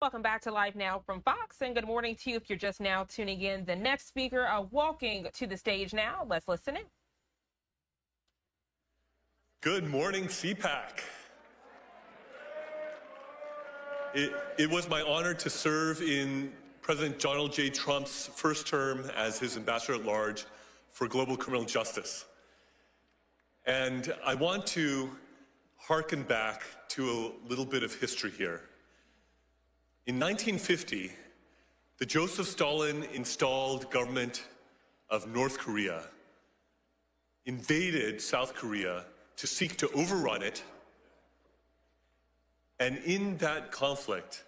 Welcome back to Live Now from Fox, and good morning to you if you're just now tuning in. The next speaker walking to the stage now. Let's listen in. Good morning, CPAC. It was my honor to serve in President Donald J. Trump's first term as his ambassador at large for global criminal justice. And I want to hearken back to a little bit of history here. In 1950, the Joseph Stalin installed government of North Korea invaded South Korea to seek to overrun it. And in that conflict,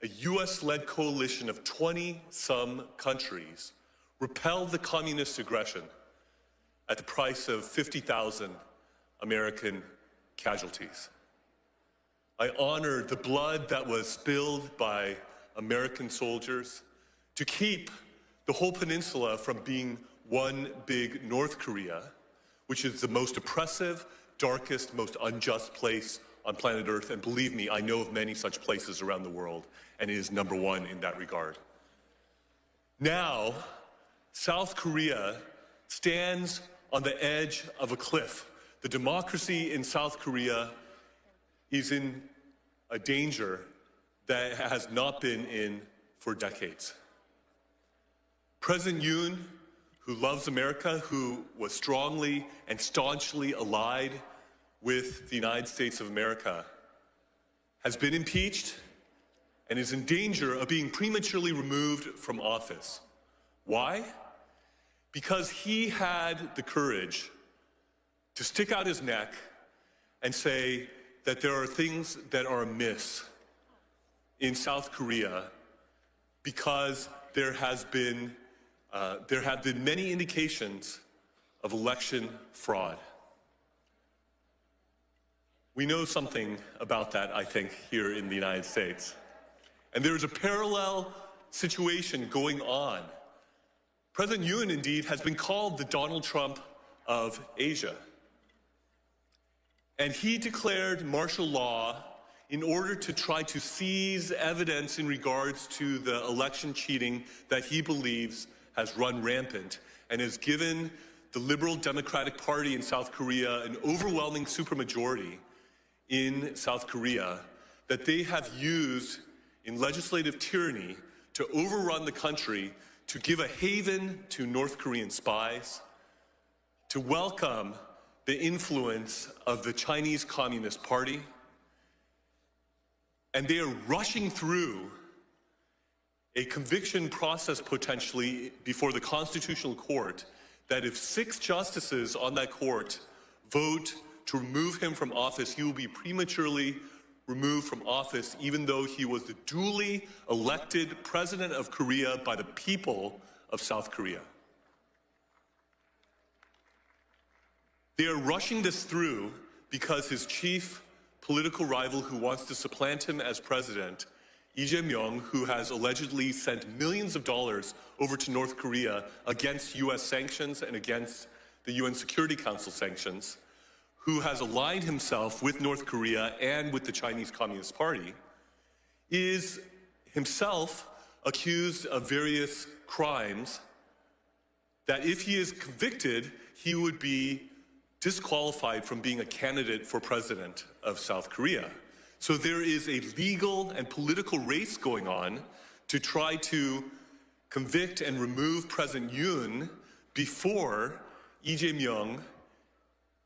a US-led coalition of 20-some countries repelled the communist aggression at the price of 50,000 American casualties. I honor the blood that was spilled by American soldiers to keep the whole peninsula from being one big North Korea, which is the most oppressive, darkest, most unjust place on planet Earth. And believe me, I know of many such places around the world, and it is number one in that regard. Now, South Korea stands on the edge of a cliff. The democracy in South Korea is in a danger that has not been in for decades. President Yoon, who loves America, who was strongly and staunchly allied with the United States of America, has been impeached and is in danger of being prematurely removed from office. Why? Because he had the courage to stick out his neck and say that there are things that are amiss in South Korea because there have been many indications of election fraud. We know something about that, I think, here in the United States. And there is a parallel situation going on. President Yoon, indeed, has been called the Donald Trump of Asia. And he declared martial law in order to try to seize evidence in regards to the election cheating that he believes has run rampant and has given the Liberal Democratic Party in South Korea an overwhelming supermajority in South Korea that they have used in legislative tyranny to overrun the country, to give a haven to North Korean spies, to welcome the influence of the Chinese Communist Party. And they are rushing through a conviction process potentially before the Constitutional Court that if 6 justices on that court vote to remove him from office, he will be prematurely removed from office, even though he was the duly elected president of Korea by the people of South Korea. They are rushing this through because his chief political rival who wants to supplant him as president, Ije명, who has allegedly sent millions of dollars over to North Korea against US sanctions and against the UN Security Council sanctions, who has aligned himself with North Korea and with the Chinese Communist Party, is himself accused of various crimes that if he is convicted, he would be disqualified from being a candidate for president of South Korea. So there is a legal and political race going on to try to convict and remove President Yoon before Lee Jae-myung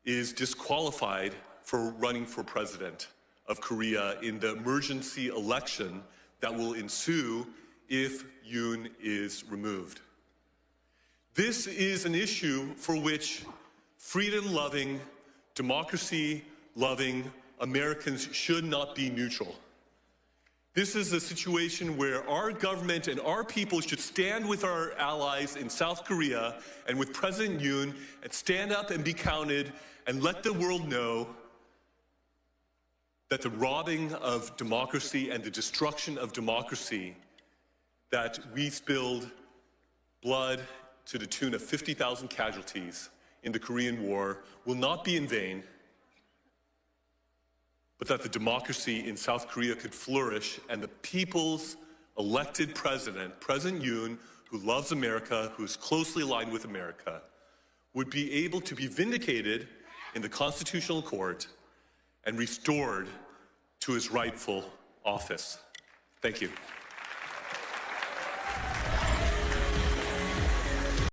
is disqualified for running for president of Korea in the emergency election that will ensue if Yoon is removed. This is an issue for which freedom-loving, democracy-loving Americans should not be neutral. This is a situation where our government and our people should stand with our allies in South Korea and with President Yoon and stand up and be counted and let the world know that the robbing of democracy and the destruction of democracy, that we spilled blood to the tune of 50,000 casualties in the Korean War, will not be in vain, but that the democracy in South Korea could flourish and the people's elected president, President Yoon, who loves America, who's closely aligned with America, would be able to be vindicated in the Constitutional Court and restored to his rightful office. Thank you.